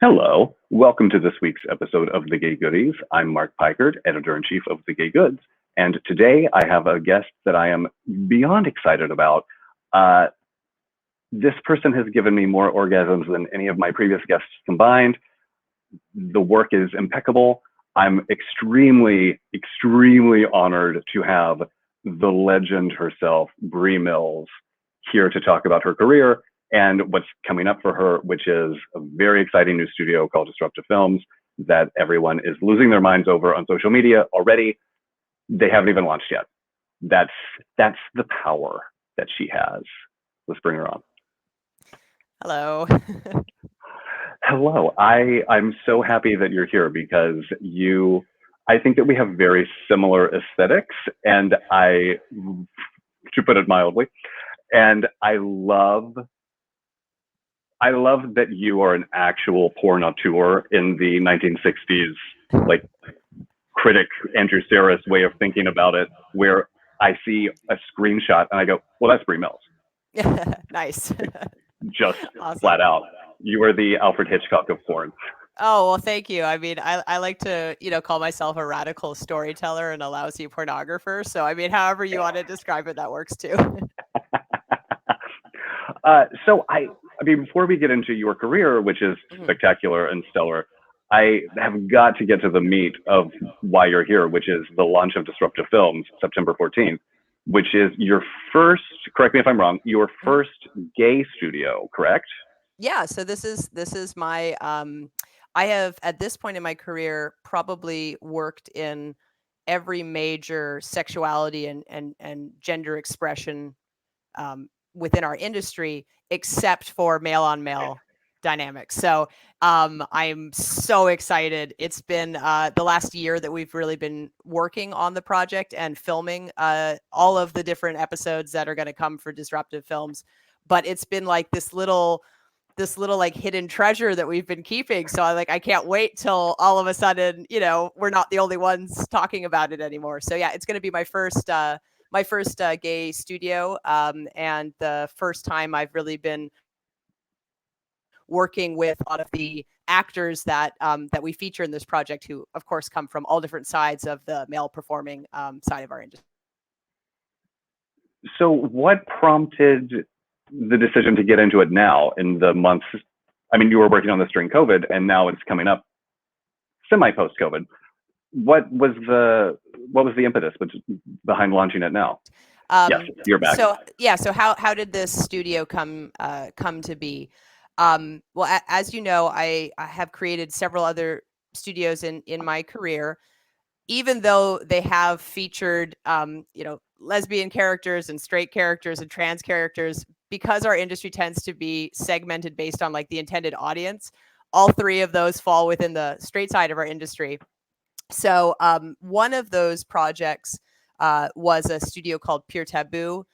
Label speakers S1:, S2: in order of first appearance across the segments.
S1: Hello, welcome to this week's episode of The Gay Goodies. I'm Mark Pikert, editor-in-chief of The Gay Goods, and today I have a guest that I am beyond excited about. Uh, this person has given me more orgasms than any of my previous guests combined. The work is impeccable. I'm extremely honored to have the legend herself, Bree Mills, here to talk about her career and what's coming up for her, which is a very exciting new studio called Disruptive Films that everyone is losing their minds over on social media already. They haven't even launched yet. That's the power that she has. Let's bring her on.
S2: Hello.
S1: Hello. I'm so happy that you're here because I think that we have very similar aesthetics, and to put it mildly, and I love that you are an actual porn auteur in the 1960s, like critic Andrew Sarris way of thinking about it, where I see a screenshot and I go, well, that's Bree Mills.
S2: Nice.
S1: Just
S2: Awesome.
S1: flat out. You are the Alfred Hitchcock of porn.
S2: Oh, well, thank you. I mean, I like to, call myself a radical storyteller and a lousy pornographer. So, I mean, however you want to describe it, that works too.
S1: So before we get into your career, which is spectacular and stellar, I have got to get to the meat of why you're here, which is the launch of Disruptive Films, September 14th, which is your first, correct me if I'm wrong, your first gay studio, correct?
S2: Yeah. So this is my, I have at this point in my career probably worked in every major sexuality and gender expression within our industry, except for male on male dynamics. So I'm so excited. It's been the last year that we've really been working on the project and filming all of the different episodes that are going to come for Disruptive Films. But it's been like this little like hidden treasure that we've been keeping. So I can't wait till all of a sudden, we're not the only ones talking about it anymore. So yeah, it's going to be my first gay studio, and the first time I've really been working with a lot of the actors that we feature in this project, who of course come from all different sides of the male performing side of our industry.
S1: So what prompted the decision to get into it now in the months? I mean, you were working on this during COVID, and now it's coming up semi post COVID. What was the impetus behind launching it now? Yes, you're back.
S2: So how did this studio come to be? Well, as you know, I have created several other studios in my career, even though they have featured lesbian characters and straight characters and trans characters. Because our industry tends to be segmented based on like the intended audience, all three of those fall within the straight side of our industry. So one of those projects was a studio called Pure Taboo,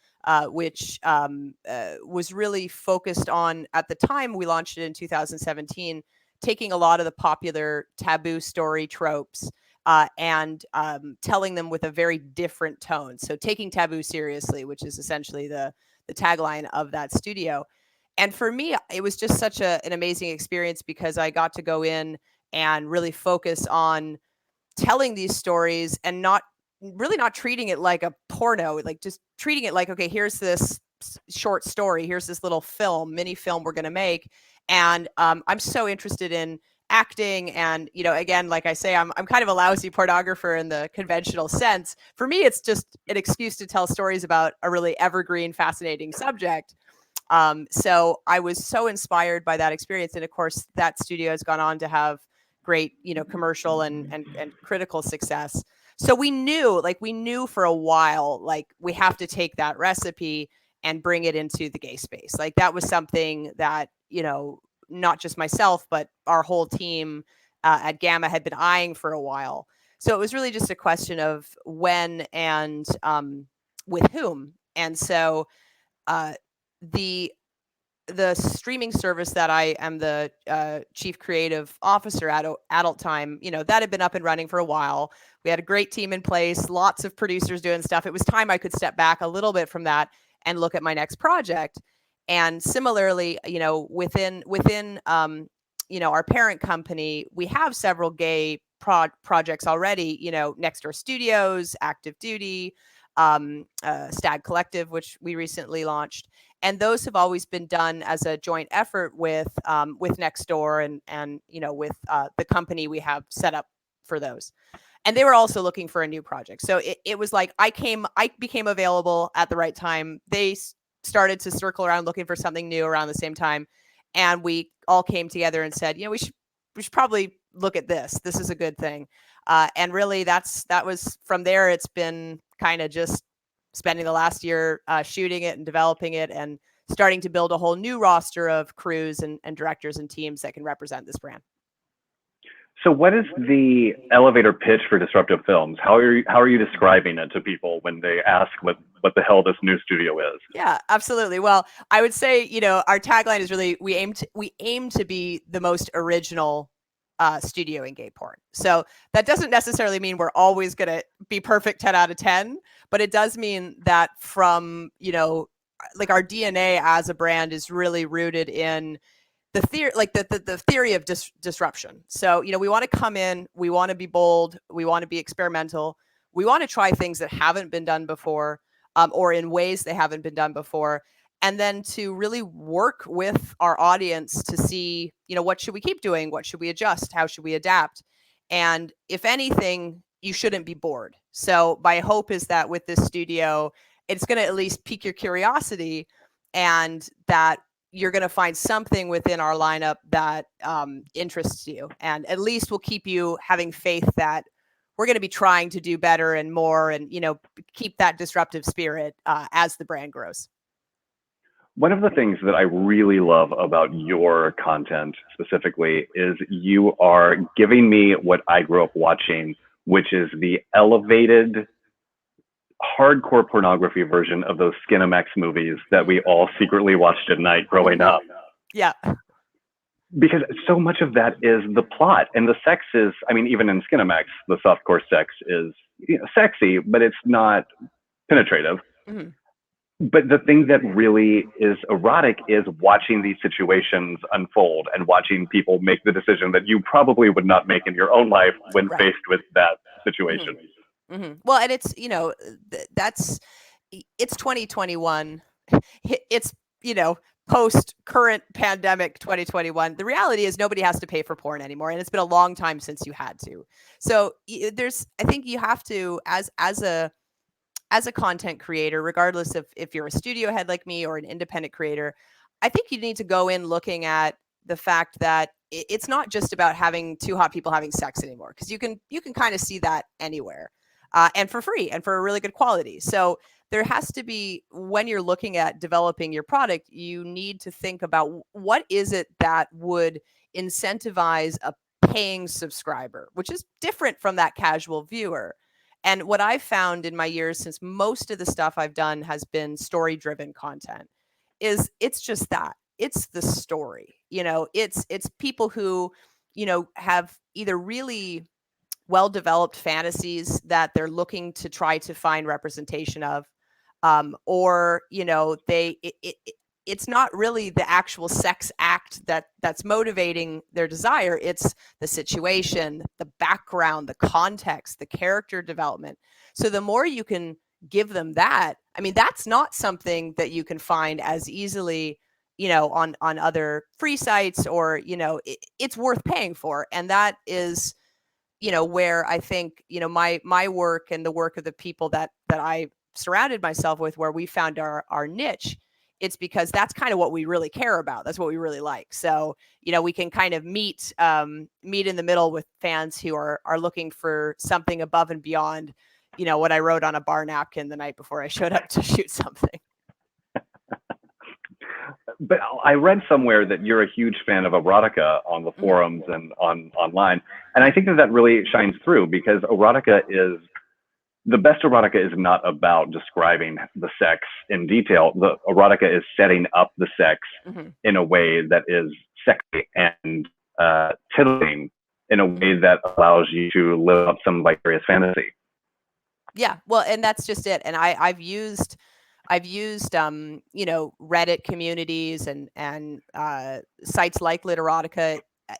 S2: which was really focused on, at the time we launched it in 2017, taking a lot of the popular taboo story tropes and telling them with a very different tone. So taking taboo seriously, which is essentially the tagline of that studio. And for me, it was just such an amazing experience because I got to go in and really focus on telling these stories and not treating it like a porno, like just treating it like, okay, here's this short story, here's this little mini film we're going to make. And I'm so interested in acting. And, again, like I say, I'm kind of a lousy pornographer in the conventional sense. For me, it's just an excuse to tell stories about a really evergreen, fascinating subject. So I was so inspired by that experience. And of course, that studio has gone on to have great, commercial and critical success. So we knew for a while, like we have to take that recipe and bring it into the gay space. Like that was something that, not just myself, but our whole team at Gamma had been eyeing for a while. So it was really just a question of when and with whom. And so the streaming service that I am the chief creative officer at Adult Time, that had been up and running for a while. We had a great team in place, lots of producers doing stuff. It was time I could step back a little bit from that and look at my next project. And similarly, within our parent company, we have several gay projects already, Next Door Studios, Active Duty, Stag Collective, which we recently launched. And those have always been done as a joint effort with Nextdoor and with the company we have set up for those. And they were also looking for a new project. So it was like I became available at the right time. They started to circle around looking for something new around the same time, and we all came together and said, we should probably look at this. This is a good thing. And really, that was from there. It's been kind of just spending the last year shooting it and developing it and starting to build a whole new roster of crews and directors and teams that can represent this brand.
S1: So what is the elevator pitch for Disruptive Films? How are you describing it to people when they ask what the hell this new studio is?
S2: Yeah, absolutely. Well, I would say, our tagline is really, we aim to be the most original studio in gay porn. So that doesn't necessarily mean we're always going to be perfect 10 out of 10, but it does mean that from, like our DNA as a brand is really rooted in the theory, like the theory of disruption. So, we want to come in, we want to be bold, we want to be experimental, we want to try things that haven't been done before, or in ways they haven't been done before, and then to really work with our audience to see, what should we keep doing, what should we adjust, how should we adapt, and if anything, you shouldn't be bored. So my hope is that with this studio, it's going to at least pique your curiosity, and that you're going to find something within our lineup that interests you, and at least will keep you having faith that we're going to be trying to do better and more, and keep that disruptive spirit as the brand grows.
S1: One of the things that I really love about your content specifically is you are giving me what I grew up watching, which is the elevated hardcore pornography version of those Skinamax movies that we all secretly watched at night growing up.
S2: Yeah.
S1: Because so much of that is the plot, and the sex is, even in Skinamax, the softcore sex is sexy, but it's not penetrative.
S2: Mm-hmm.
S1: But the thing that really is erotic is watching these situations unfold and watching people make the decision that you probably would not make in your own life when
S2: Right.
S1: faced with that situation.
S2: Mm-hmm. Mm-hmm. Well, and it's, it's 2021. It's, post current pandemic 2021. The reality is nobody has to pay for porn anymore. And it's been a long time since you had to. So I think you have to, as a content creator, regardless of if you're a studio head like me or an independent creator, I think you need to go in looking at the fact that it's not just about having two hot people having sex anymore, because you can kind of see that anywhere, and for free and for a really good quality. So there has to be, when you're looking at developing your product, you need to think about what is it that would incentivize a paying subscriber, which is different from that casual viewer. And what I've found in my years, since most of the stuff I've done has been story-driven content, is it's just that. It's the story. It's people who, have either really well-developed fantasies that they're looking to try to find representation of, or it's not really the actual sex act that's motivating their desire. It's the situation, the background, the context, the character development. So the more you can give them that, that's not something that you can find as easily, on other free sites, or, it's worth paying for. And that is, where I think, my work and the work of the people that I surrounded myself with, where we found our niche, it's because that's kind of what we really care about. That's what we really like. So, we can kind of meet in the middle with fans who are looking for something above and beyond, what I wrote on a bar napkin the night before I showed up to shoot something.
S1: But I read somewhere that you're a huge fan of erotica on the forums and online. And I think that really shines through, because the best erotica is not about describing the sex in detail. The erotica is setting up the sex in a way that is sexy and titillating, in a way that allows you to live up some vicarious fantasy.
S2: Yeah, well, and that's just it. And I've used Reddit communities and sites like Literotica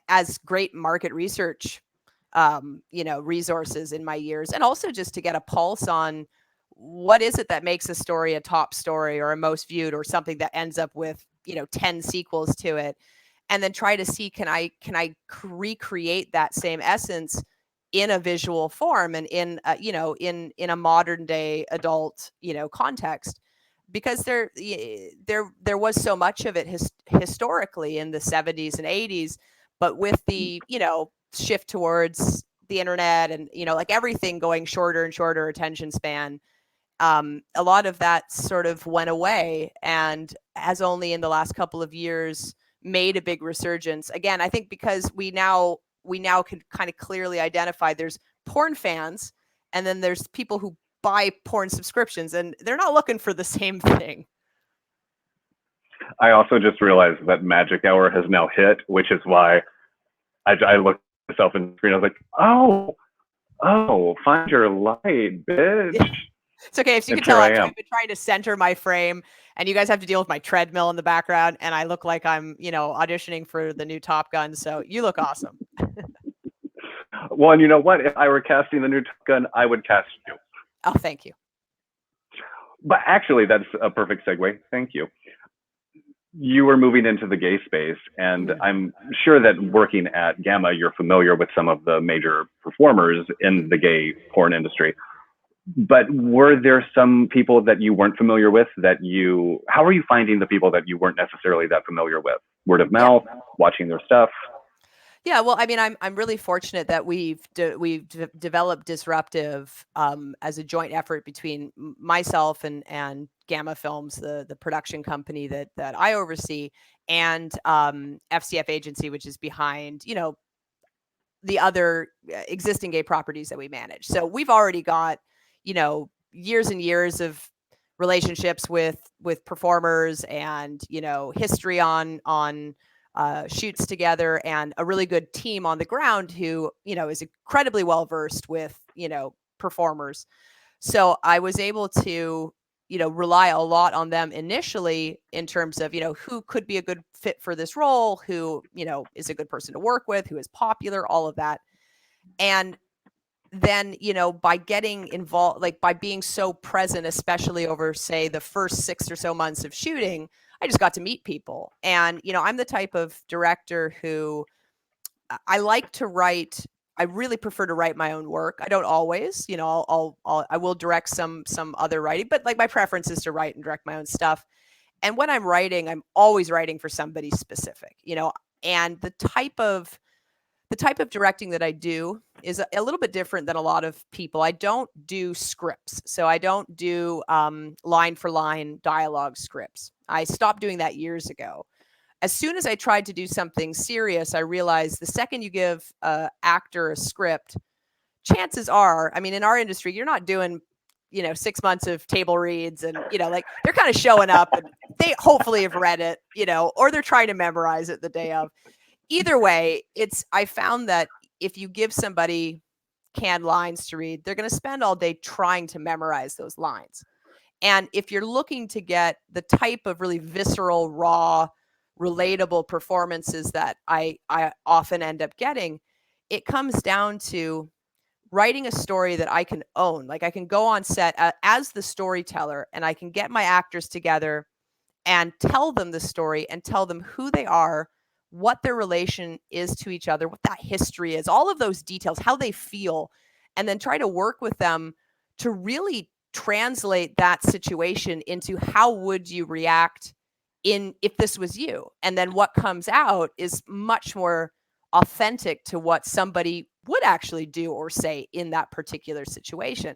S2: as great market research, resources in my years, and also just to get a pulse on what is it that makes a story a top story or a most viewed or something that ends up with 10 sequels to it, and then try to see can I recreate that same essence in a visual form and in in a modern day adult context, because there was so much of it historically in the 70s and 80s, but with the shift towards the internet and like everything going shorter and shorter attention span, a lot of that sort of went away and has only in the last couple of years made a big resurgence again. I think because we now can kind of clearly identify there's porn fans and then there's people who buy porn subscriptions, and they're not looking for the same thing.
S1: I also just realized that magic hour has now hit, which is why I looked at myself in the screen. I was like, oh, find your light, bitch.
S2: It's okay. If you can tell, I've been trying to center my frame, and you guys have to deal with my treadmill in the background, and I look like I'm, auditioning for the new Top Gun. So you look awesome.
S1: Well, and you know what? If I were casting the new Top Gun, I would cast you.
S2: Oh, thank you.
S1: But actually, that's a perfect segue. Thank you. You were moving into the gay space, and I'm sure that working at Gamma, you're familiar with some of the major performers in the gay porn industry. But were there some people that you weren't familiar with how are you finding the people that you weren't necessarily that familiar with? Word of mouth, watching their stuff?
S2: Yeah, well, I mean, I'm really fortunate that we've developed Disruptive as a joint effort between myself and Gamma Films, the production company that I oversee, and FCF Agency, which is behind the other existing gay properties that we manage. So we've already got years and years of relationships with performers and history on shoots together, and a really good team on the ground who is incredibly well versed with performers. So I was able to rely a lot on them initially in terms of who could be a good fit for this role, who is a good person to work with, who is popular, all of that. And then by getting involved, like by being so present, especially over say the first 6 or so months of shooting, I just got to meet people. And I'm the type of director who I like to write. I really prefer to write my own work. I don't always, I will direct some other writing, but like my preference is to write and direct my own stuff. And when I'm writing, I'm always writing for somebody specific, and the type of directing that I do is a little bit different than a lot of people. I don't do scripts. So I don't do line for line dialogue scripts. I stopped doing that years ago. As soon as I tried to do something serious, I realized the second you give an actor a script, chances are, I mean, in our industry, you're not doing 6 months of table reads and like they're kind of showing up and they hopefully have read it, or they're trying to memorize it the day of. Either way, I found that if you give somebody canned lines to read, they're going to spend all day trying to memorize those lines. And if you're looking to get the type of really visceral, raw, relatable performances that I often end up getting, it comes down to writing a story that I can own. Like I can go on set as the storyteller and I can get my actors together and tell them the story and tell them who they are, what their relation is to each other, what that history is, all of those details, how they feel, and then try to work with them to really translate that situation into how would you react if this was you. And then what comes out is much more authentic to what somebody would actually do or say in that particular situation.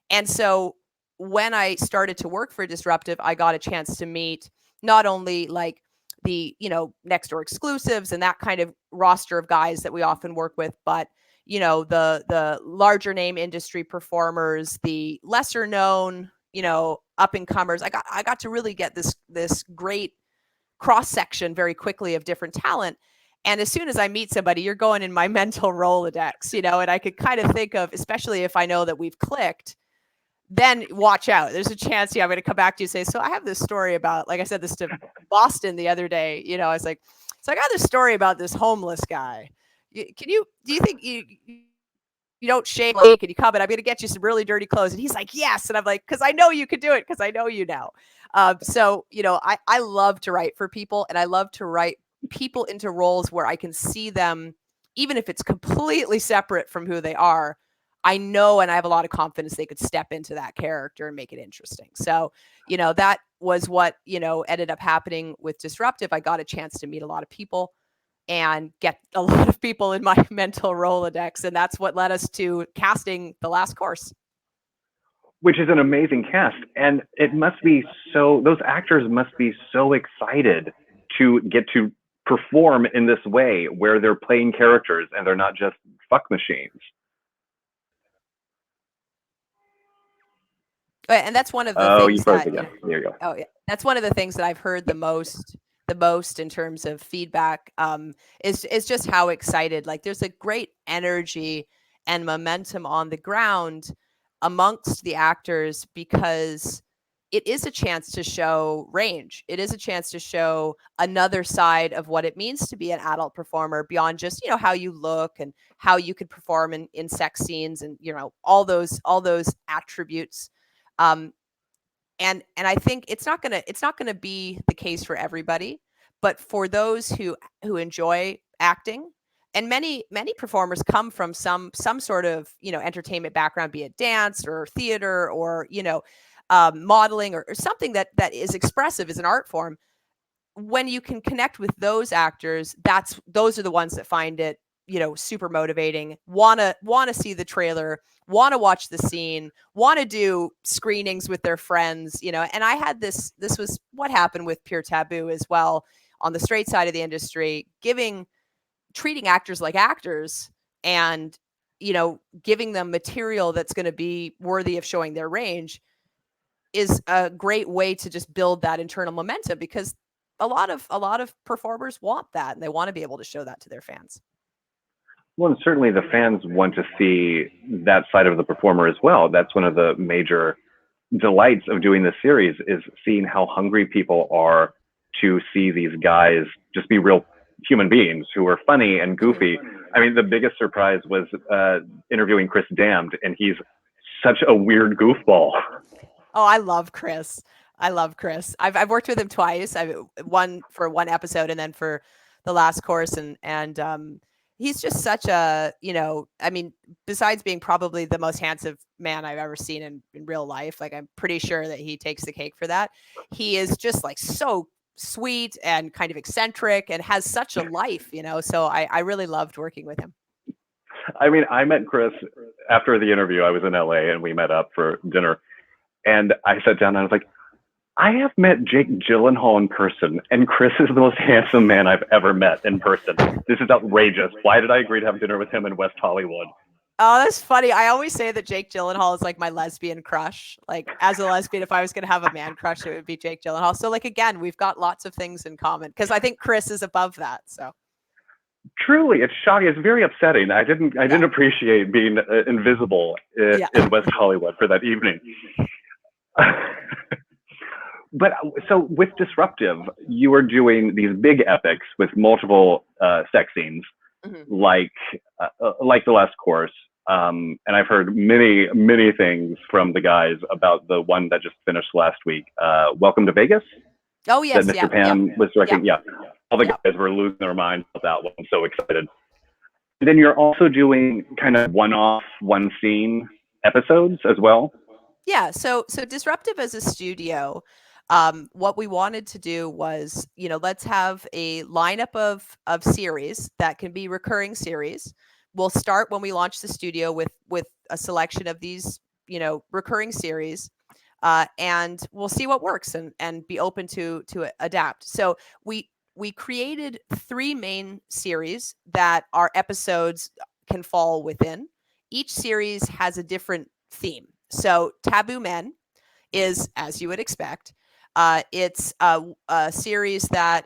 S2: And so when I started to work for Disruptive, I got a chance to meet not only like the next door exclusives and that kind of roster of guys that we often work with, but the larger name industry performers, the lesser known up and comers. I got to really get this great cross section very quickly of different talent. And as soon as I meet somebody, you're going in my mental Rolodex, and I could kind of think of, especially if I know that we've clicked, then watch out. There's a chance, I'm going to come back to you and say, so I have this story about, like I said this to Boston the other day, I was like, So I got this story about this homeless guy. Do you think you don't shave like, can you come and I'm going to get you some really dirty clothes? And he's like, yes. And I'm like, because I know you could do it because I know you now. So, I love to write for people, and I love to write people into roles where I can see them, even if it's completely separate from who they are. I know, and I have a lot of confidence they could step into that character and make it interesting. So, that was what, ended up happening with Disruptive. I got a chance to meet a lot of people and get a lot of people in my mental Rolodex. And that's what led us to casting the last course.
S1: Which is an amazing cast. And it must be those actors must be so excited to get to perform in this way where they're playing characters and they're not just fuck machines.
S2: And that's one of the
S1: Oh, you
S2: things
S1: froze
S2: that,
S1: again. There you go.
S2: oh, yeah. That's one of the things that I've heard the most in terms of feedback, is just how excited, like there's a great energy and momentum on the ground amongst the actors, because it is a chance to show range. It is a chance to show another side of what it means to be an adult performer beyond just, how you look and how you could perform in sex scenes and, all those attributes. Um, and I think it's not gonna be the case for everybody, but for those who enjoy acting, and many performers come from some sort of entertainment background, be it dance or theater or modeling or something that is expressive as an art form. When you can connect with those actors, those are the ones that find it, super motivating, wanna see the trailer, wanna watch the scene, wanna do screenings with their friends, and I had this was what happened with Pure Taboo as well on the straight side of the industry, treating actors like actors, and giving them material that's going to be worthy of showing their range is a great way to just build that internal momentum, because a lot of performers want that, and they want to be able to show that to their fans.
S1: Well, and certainly the fans want to see that side of the performer as well. That's one of the major delights of doing this series, is seeing how hungry people are to see these guys just be real human beings who are funny and goofy. I mean, the biggest surprise was interviewing Chris Damned, and he's such a weird goofball.
S2: Oh, I love Chris. I love Chris. I've worked with him twice. One for one episode, and then for the last course, and he's just such a, I mean, besides being probably the most handsome man I've ever seen in real life, like I'm pretty sure that he takes the cake for that. He is just like so sweet and kind of eccentric and has such a life, so I really loved working with him.
S1: I mean, I met Chris after the interview. I was in LA and we met up for dinner. And I sat down and I was like, I have met Jake Gyllenhaal in person, and Chris is the most handsome man I've ever met in person. This is outrageous. Why did I agree to have dinner with him in West Hollywood?
S2: Oh, that's funny. I always say that Jake Gyllenhaal is like my lesbian crush. Like as a lesbian, if I was going to have a man crush, it would be Jake Gyllenhaal. So like, again, we've got lots of things in common, because I think Chris is above that. So
S1: Truly, it's shocking. It's very upsetting. I didn't appreciate being invisible in West Hollywood for that evening. But so with Disruptive, you are doing these big epics with multiple sex scenes, like the last course. And I've heard many things from the guys about the one that just finished last week. Welcome to Vegas.
S2: Oh yes,
S1: that Mr. Pan was directing. Yeah, all the guys were losing their minds about that one. I'm so excited. And then you're also doing kind of one-off, one-scene episodes as well.
S2: Yeah. So Disruptive as a studio, what we wanted to do was, let's have a lineup of series that can be recurring series. We'll start when we launch the studio with a selection of these, recurring series, and we'll see what works and be open to adapt. So we created 3 main series that our episodes can fall within. Each series has a different theme. So Taboo Men is, as you would expect, it's a series that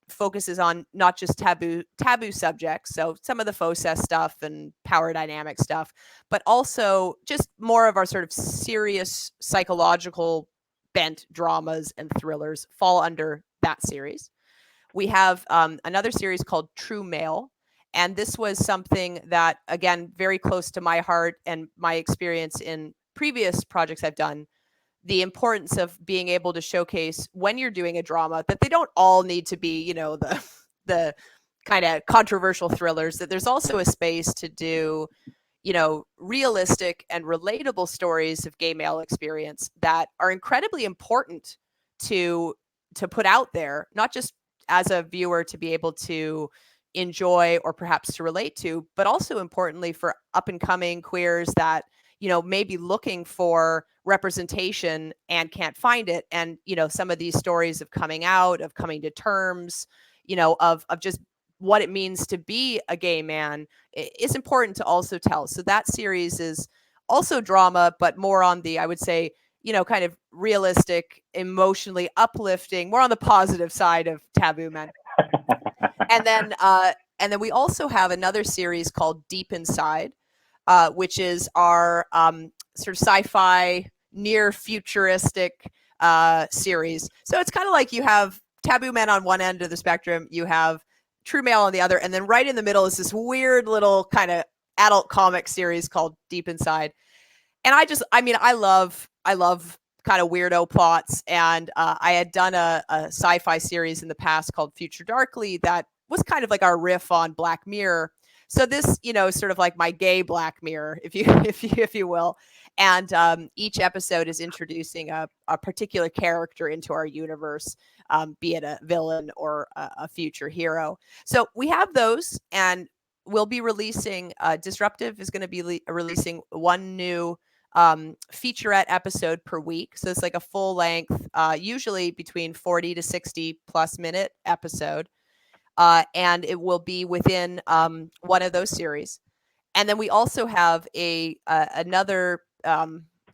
S2: focuses on not just taboo subjects, so some of the FOSES stuff and power dynamic stuff, but also just more of our sort of serious psychological bent dramas and thrillers fall under that series. We have another series called True Male. And this was something that, again, very close to my heart and my experience in previous projects I've done, the importance of being able to showcase when you're doing a drama that they don't all need to be, the kind of controversial thrillers, that there's also a space to do, realistic and relatable stories of gay male experience that are incredibly important to put out there, not just as a viewer to be able to enjoy or perhaps to relate to, but also importantly for up and coming queers that, may be looking for representation and can't find it. And, some of these stories of coming out, of coming to terms, of just what it means to be a gay man is important to also tell. So that series is also drama, but more on the, I would say, kind of realistic, emotionally uplifting, more on the positive side of Taboo Men. And then we also have another series called Deep Inside, which is our sort of sci-fi, near futuristic series. So it's kind of like you have Taboo Men on one end of the spectrum, you have True Male on the other, and then right in the middle is this weird little kind of adult comic series called Deep Inside. And I love kind of weirdo plots. And I had done a sci-fi series in the past called Future Darkly that was kind of like our riff on Black Mirror. So this, sort of like my gay Black Mirror, if you will. And each episode is introducing a particular character into our universe, be it a villain or a future hero. So we have those, and we'll be releasing. Disruptive is going to be releasing one new featurette episode per week. So it's like a full length, usually between 40 to 60 plus minute episode. And it will be within one of those series. And then we also have another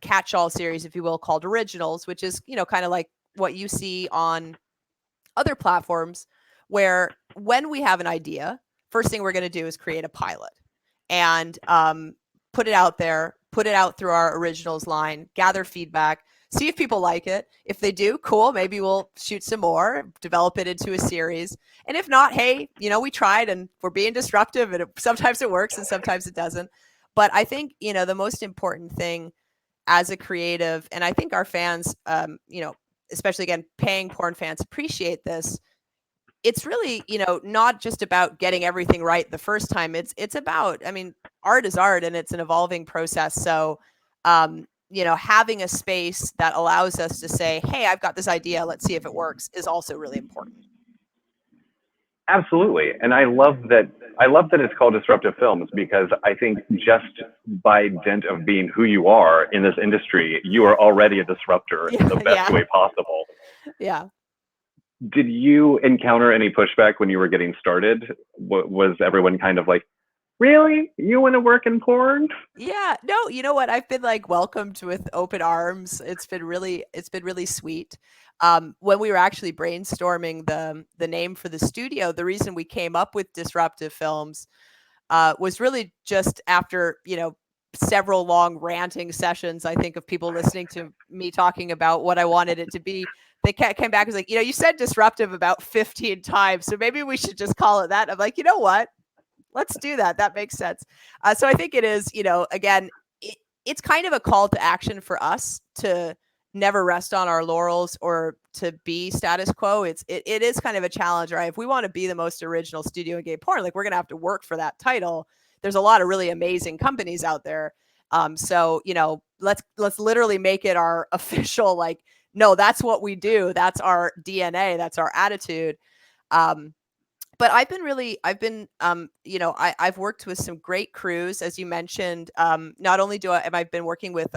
S2: catch-all series, if you will, called Originals, which is, kind of like what you see on other platforms, where when we have an idea, first thing we're going to do is create a pilot and put it out there, put it out through our Originals line, gather feedback, see if people like it. If they do, cool, maybe we'll shoot some more, develop it into a series. And if not, hey, we tried and we're being disruptive, and sometimes it works and sometimes it doesn't. But I think, the most important thing as a creative, and I think our fans, especially again, paying porn fans appreciate this. It's really, not just about getting everything right the first time. It's about, art is art and it's an evolving process. So, having a space that allows us to say, hey, I've got this idea, let's see if it works, is also really important.
S1: Absolutely. And I love that it's called Disruptive Films, because I think just by dint of being who you are in this industry, you are already a disruptor in the best way possible.
S2: Yeah.
S1: Did you encounter any pushback when you were getting started? Was everyone kind of like, really? You want to work in porn?
S2: Yeah, no, you know what? I've been like welcomed with open arms. It's been really sweet. When we were actually brainstorming the name for the studio, the reason we came up with Disruptive Films was really just after, several long ranting sessions, I think, of people listening to me talking about what I wanted it to be. They came back and was like, you said disruptive about 15 times, so maybe we should just call it that. I'm like, you know what? Let's do that. That makes sense. So I think it is, again, it's kind of a call to action for us to never rest on our laurels or to be status quo. It is kind of a challenge, right? If we want to be the most original studio in gay porn, like, we're going to have to work for that title. There's a lot of really amazing companies out there. So, let's literally make it our official, like, no, that's what we do. That's our DNA. That's our attitude. But I've worked with some great crews, as you mentioned. Not only have I been working with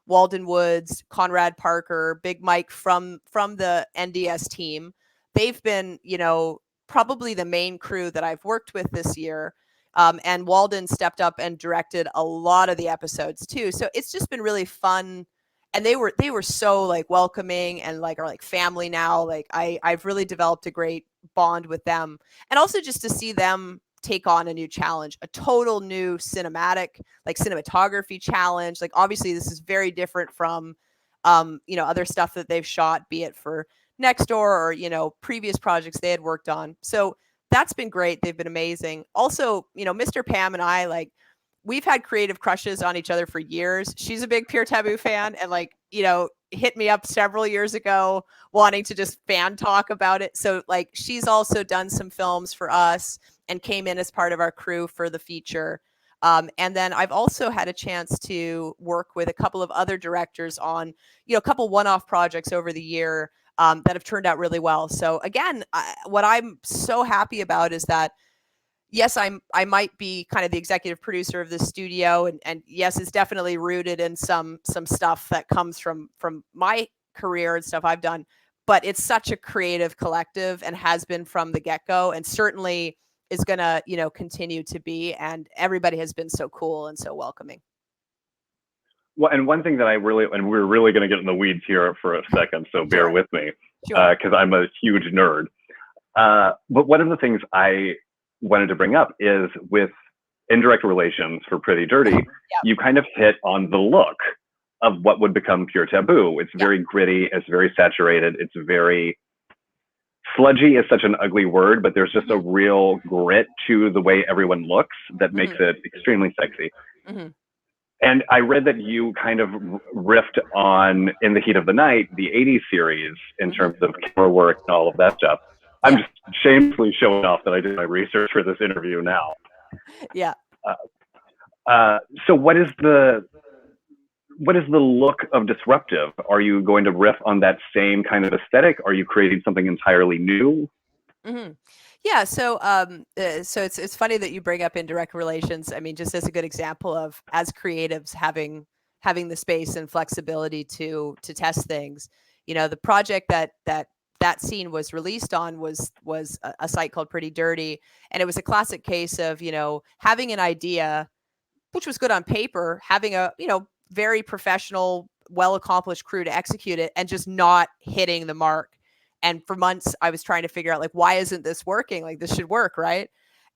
S2: Walden Woods, Conrad Parker, Big Mike from the NDS team. They've been, probably the main crew that I've worked with this year. And Walden stepped up and directed a lot of the episodes too. So it's just been really fun. And they were so like welcoming and like are like family now. Like I've really developed a great bond with them. And also just to see them take on a new challenge, a total new cinematography challenge. Like, obviously this is very different from other stuff that they've shot, be it for next door or, previous projects they had worked on. So that's been great. They've been amazing. Also, Mr. Pam and I, like, we've had creative crushes on each other for years. She's a big Pure Taboo fan and, like, hit me up several years ago wanting to just fan talk about it. So, like, she's also done some films for us and came in as part of our crew for the feature. And then I've also had a chance to work with a couple of other directors on, a couple one-off projects over the year that have turned out really well. So again, what I'm so happy about is that, yes, I might be kind of the executive producer of the studio, and yes, it's definitely rooted in some stuff that comes from my career and stuff I've done. But it's such a creative collective and has been from the get-go, and certainly is going to, continue to be. And everybody has been so cool and so welcoming.
S1: Well, and one thing that and we're really going to get in the weeds here for a second, so bear with me, because I'm a huge nerd. But one of the things I wanted to bring up is with indirect relations for Pretty Dirty, you kind of hit on the look of what would become Pure Taboo. It's very gritty, it's very saturated, it's very sludgy is such an ugly word, but there's just a real grit to the way everyone looks that makes it extremely sexy. And I read that you kind of riffed on In the Heat of the Night, the 80s series, in terms of camera work and all of that stuff. I'm just shamelessly showing off that I did my research for this interview now.
S2: Yeah.
S1: So what is the look of Disruptive? Are you going to riff on that same kind of aesthetic? Are you creating something entirely new?
S2: Yeah, so it's funny that you bring up indirect relations. I mean, just as a good example of, as creatives, having the space and flexibility to test things. The project that scene was released on was a site called Pretty Dirty, and it was a classic case of, having an idea, which was good on paper, having a, very professional, well-accomplished crew to execute it, and just not hitting the mark. And for months, I was trying to figure out, like, why isn't this working? Like, this should work, right?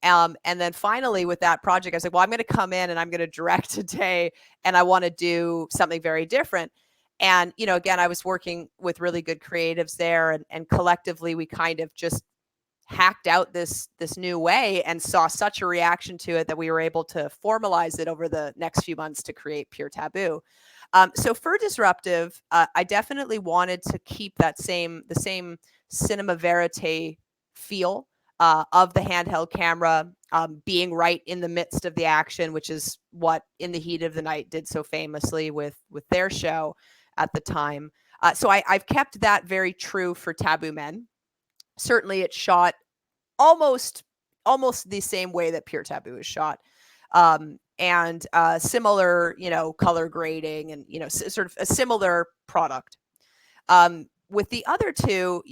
S2: And then finally, with that project, I was like, well, I'm going to come in and I'm going to direct today, and I want to do something very different. And, again, I was working with really good creatives there, and collectively, we kind of just hacked out this new way and saw such a reaction to it that we were able to formalize it over the next few months to create Pure Taboo. So for Disruptive, I definitely wanted to keep the same cinema verite feel of the handheld camera, being right in the midst of the action, which is what In the Heat of the Night did so famously with their show at the time. So I've kept that very true for Taboo Men. Certainly, it's shot almost the same way that Pure Taboo is shot. And similar, color grading and, sort of a similar product. With the other two,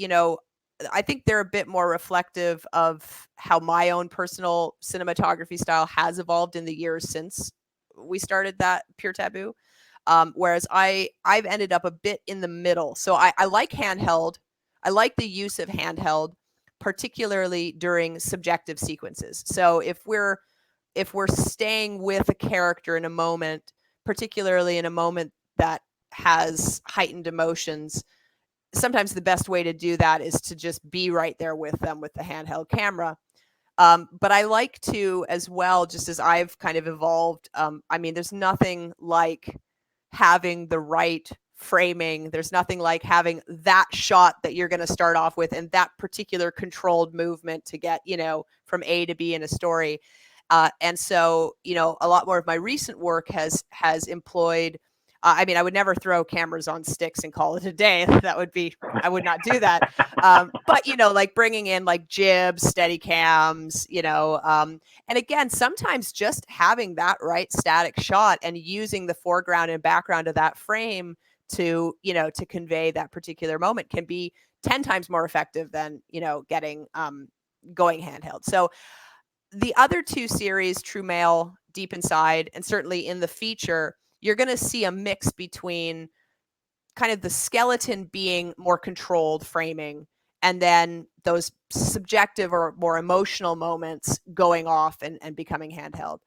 S2: I think they're a bit more reflective of how my own personal cinematography style has evolved in the years since we started that Pure Taboo. Whereas I've ended up a bit in the middle. So I like handheld. I like the use of handheld, particularly during subjective sequences. So if we're staying with a character in a moment, particularly in a moment that has heightened emotions, sometimes the best way to do that is to just be right there with them with the handheld camera. But I like to, as well, just as I've kind of evolved, I mean, there's nothing like having the right framing. There's nothing like having that shot that you're going to start off with and that particular controlled movement to get, from A to B in a story. And so, a lot more of my recent work has employed, I mean, I would never throw cameras on sticks and call it a day. I would not do that. But, like bringing in like jibs, steady cams, and again, sometimes just having that right static shot and using the foreground and background of that frame to convey that particular moment can be 10 times more effective than, getting, going handheld. So the other two series, True Male, Deep Inside, and certainly in the feature, you're going to see a mix between kind of the skeleton being more controlled framing and then those subjective or more emotional moments going off and becoming handheld.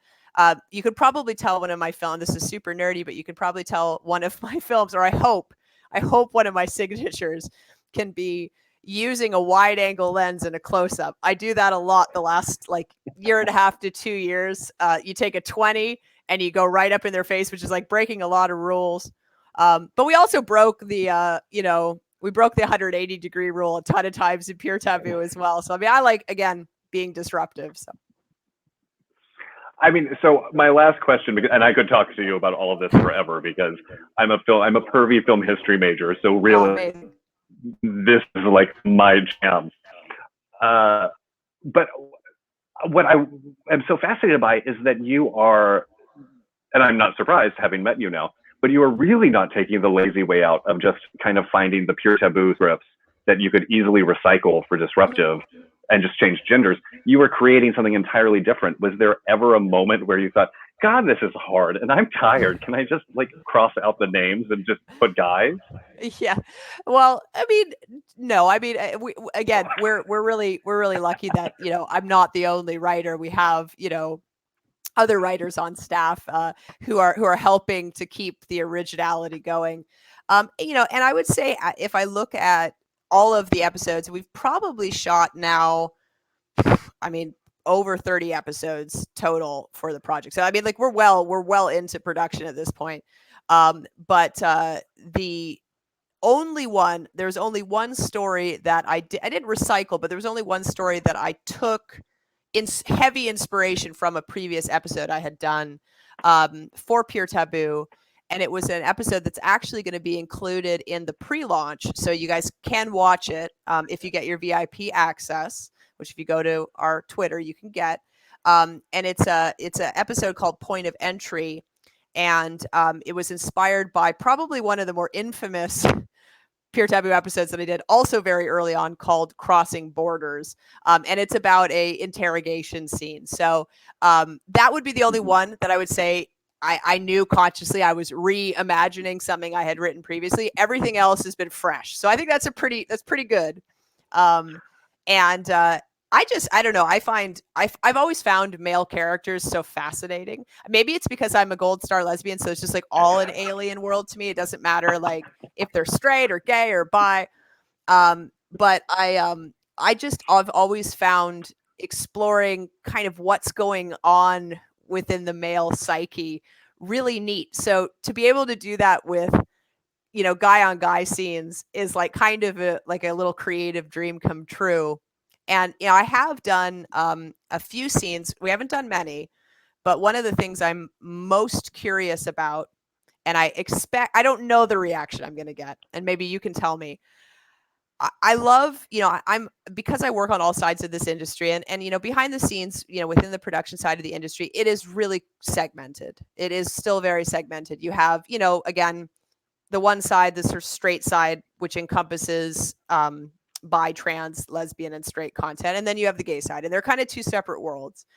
S2: You could probably tell one of my films, this is super nerdy, but you could probably tell one of my films, or I hope one of my signatures can be using a wide angle lens and a close up. I do that a lot the last like year and a half to 2 years. You take a 20 and you go right up in their face, which is like breaking a lot of rules. But we also broke the, we broke the 180-degree rule a ton of times in Pure Taboo as well. So, I mean, I like, again, being disruptive. So.
S1: I mean, so my last question, and I could talk to you about all of this forever because I'm a pervy film history major. So really, this is like my jam. But what I am so fascinated by is that you are, and I'm not surprised having met you now, but you are really not taking the lazy way out of just kind of finding the Pure Taboo scripts that you could easily recycle for disruptive and just change genders. You were creating something entirely different. Was there ever a moment where you thought, God, this is hard and I'm tired. Can I just like cross out the names and just put guys?
S2: Yeah. Well, I mean, no, I mean, we're really lucky that, I'm not the only writer. We have, other writers on staff who are helping to keep the originality going. And I would say if I look at all of the episodes, we've probably shot now, I mean, over 30 episodes total for the project. So I mean, like we're well into production at this point. But there's only one story that I didn't recycle, but there was only one story that I took heavy inspiration from a previous episode I had done for Pure Taboo. And it was an episode that's actually going to be included in the pre-launch. So you guys can watch it if you get your VIP access, which if you go to our Twitter, you can get. And it's an episode called Point of Entry. And it was inspired by probably one of the more infamous Pure Taboo episodes that I did also very early on called Crossing Borders. And it's about a interrogation scene. So that would be the only one that I would say I knew consciously I was reimagining something I had written previously. Everything else has been fresh. So I think that's pretty good. I don't know. I've always found male characters so fascinating. Maybe it's because I'm a Gold Star lesbian, so it's just like all an alien world to me. It doesn't matter like if they're straight or gay or bi. But I've always found exploring kind of what's going on within the male psyche really neat. So to be able to do that with guy on guy scenes is like kind of a little creative dream come true. And I have done a few scenes. We haven't done many, but one of the things I'm most curious about, and I don't know the reaction I'm going to get, and maybe you can tell me. I love, I'm because I work on all sides of this industry and behind the scenes, within the production side of the industry, it is really segmented. It is still very segmented. You have, again, the one side, the sort of straight side, which encompasses bi, trans, lesbian, and straight content. And then you have the gay side, and they're kind of two separate worlds.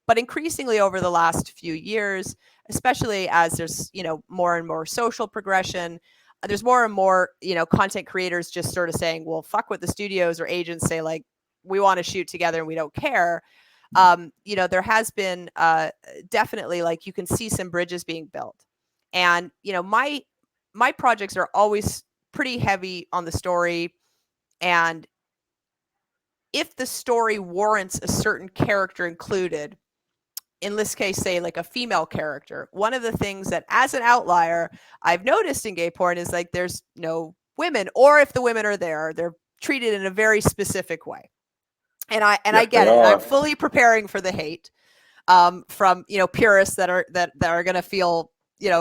S2: But increasingly over the last few years, especially as there's, more and more social progression, there's more and more, content creators just sort of saying, well, fuck what the studios or agents say, like, we want to shoot together and we don't care. There has been definitely like you can see some bridges being built. And, my projects are always pretty heavy on the story. And if the story warrants a certain character included, in this case, say like a female character, one of the things that as an outlier I've noticed in gay porn is like there's no women, or if the women are there, they're treated in a very specific way. And I get it. I'm fully preparing for the hate from purists that are going to feel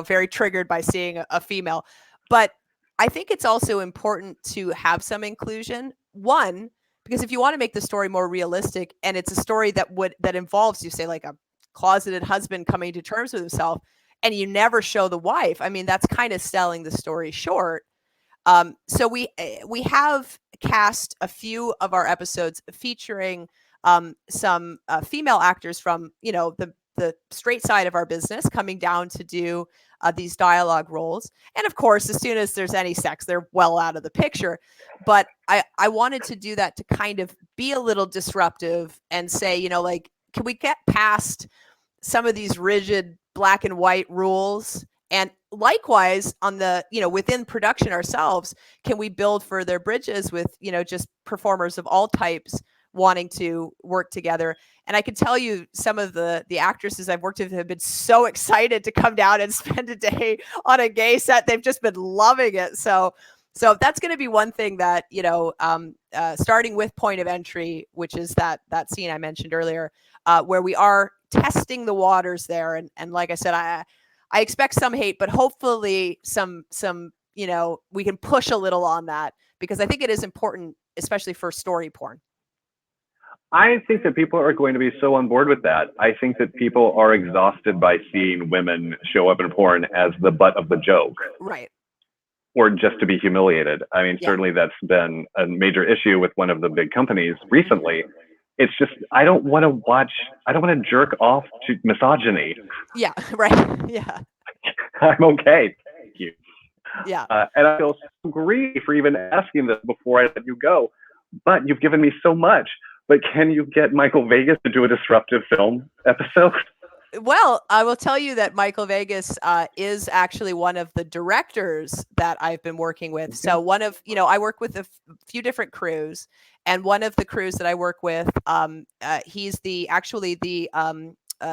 S2: very triggered by seeing a female. But I think it's also important to have some inclusion. One, because if you want to make the story more realistic, and it's a story that involves, you say, like a closeted husband coming to terms with himself, and you never show the wife, I mean, that's kind of selling the story short. So we have cast a few of our episodes featuring some female actors from the straight side of our business coming down to do these dialogue roles. And of course, as soon as there's any sex, they're well out of the picture. But I wanted to do that to kind of be a little disruptive and say, like, can we get past some of these rigid black and white rules And likewise, on the, within production ourselves, can we build further bridges with, just performers of all types wanting to work together? And I can tell you, some of the actresses I've worked with have been so excited to come down and spend a day on a gay set. They've just been loving it. So that's going to be one thing that, starting with Point of Entry, which is that scene I mentioned earlier, where we are testing the waters there. And like I said, I expect some hate, but hopefully some we can push a little on that, because I think it is important, especially for story porn.
S1: I think that people are going to be so on board with that. I think that people are exhausted by seeing women show up in porn as the butt of the joke.
S2: Right.
S1: Or just to be humiliated. I mean, certainly that's been a major issue with one of the big companies recently. It's just, I don't want to jerk off to misogyny.
S2: Yeah, right. Yeah.
S1: I'm okay. Thank you.
S2: Yeah.
S1: And I feel so greedy for even asking this before I let you go. But you've given me so much. But can you get Michael Vegas to do a Disruptive Film episode?
S2: Well, I will tell you that Michael Vegas is actually one of the directors that I've been working with. So one of, I work with a few different crews, and one of the crews that I work with, he's actually the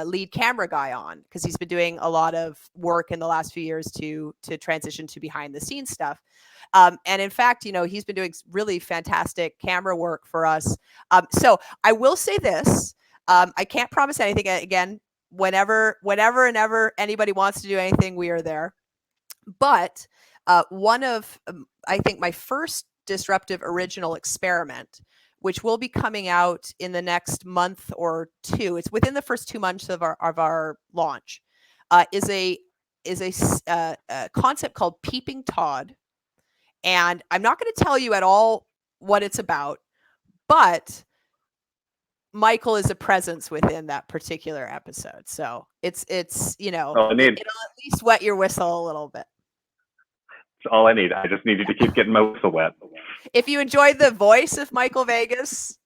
S2: lead camera guy on, because he's been doing a lot of work in the last few years to transition to behind the scenes stuff. And in fact, he's been doing really fantastic camera work for us. So I will say this, I can't promise anything. Again, whenever and ever anybody wants to do anything, we are there. But one of, I think, my first disruptive original experiment, which will be coming out in the next month or two, it's within the first 2 months of our launch, is a concept called Peeping Todd. And I'm not going to tell you at all what it's about, but Michael is a presence within that particular episode. So it's it'll at least wet your whistle a little bit.
S1: It's all I need. I just need you to keep getting my whistle wet.
S2: If you enjoyed the voice of Michael Vegas,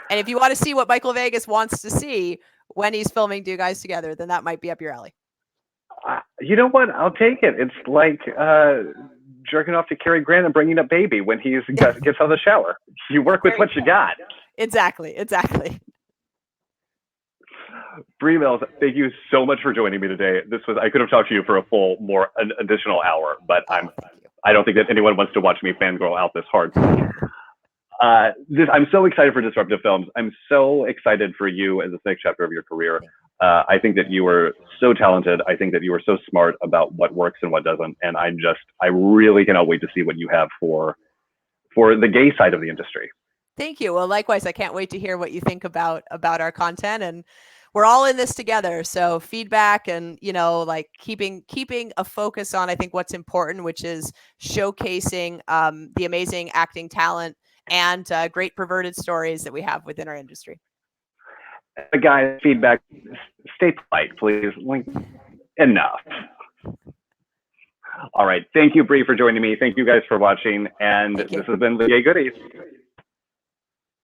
S2: and if you want to see what Michael Vegas wants to see when he's filming You Guys Together, then that might be up your alley.
S1: You know what? I'll take it. It's like jerking off to Cary Grant and bringing up Baby when he gets out of the shower. You work with what you got.
S2: Exactly.
S1: Bree Mills, thank you so much for joining me today. I could have talked to you for an additional hour, but I don't think that anyone wants to watch me fangirl out this hard. I'm so excited for Disruptive Films. I'm so excited for you as the next chapter of your career. I think that you are so talented. I think that you are so smart about what works and what doesn't. And I really cannot wait to see what you have for the gay side of the industry.
S2: Thank you. Well, likewise, I can't wait to hear what you think about our content, and we're all in this together. So feedback and, like keeping a focus on, I think, what's important, which is showcasing the amazing acting talent and great perverted stories that we have within our industry.
S1: Guys, feedback, stay polite, please. Like, enough. All right. Thank you, Bree, for joining me. Thank you guys for watching. And this has been the Gay Goodies.